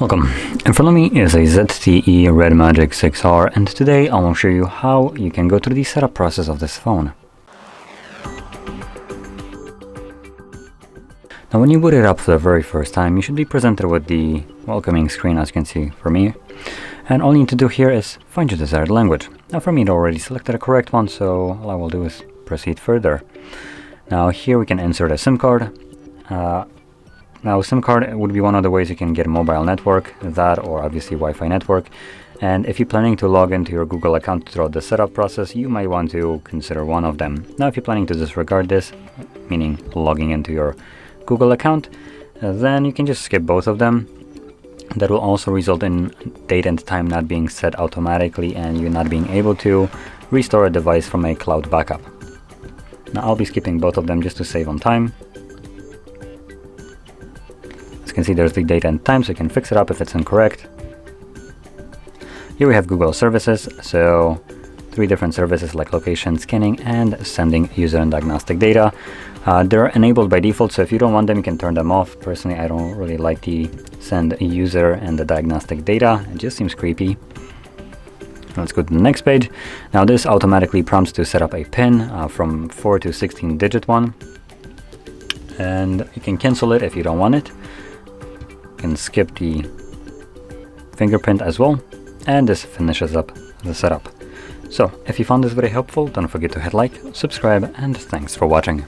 Welcome. In front of me is a ZTE RedMagic 6R, and today I will show you how you can go through the setup process of this phone. Now when you boot it up for the very first time, you should be presented with the welcoming screen, as you can see for me. And all you need to do here is find your desired language. Now for me it already selected a correct one, so all I will do is proceed further. Now here we can insert a SIM card. Now SIM card would be one of the ways you can get a mobile network, that or obviously Wi-Fi network. And if you're planning to log into your Google account throughout the setup process, you might want to consider one of them. Now if you're planning to disregard this, meaning logging into your Google account, then you can just skip both of them. That will also result in date and time not being set automatically and you not being able to restore a device from a cloud backup. Now I'll be skipping both of them just to save on time. As you can see, there's the date and time, so you can fix it up if it's incorrect. Here we have Google services, so 3 different services like location, scanning, and sending user and diagnostic data. They're enabled by default, so if you don't want them, you can turn them off. Personally, I don't really like the send user and the diagnostic data. It just seems creepy. Let's go to the next page. Now this automatically prompts to set up a PIN from 4 to 16 digit one. And you can cancel it if you don't want it. You can skip the fingerprint as well. And this finishes up the setup. So if you found this very helpful, don't forget to hit like, subscribe, and thanks for watching.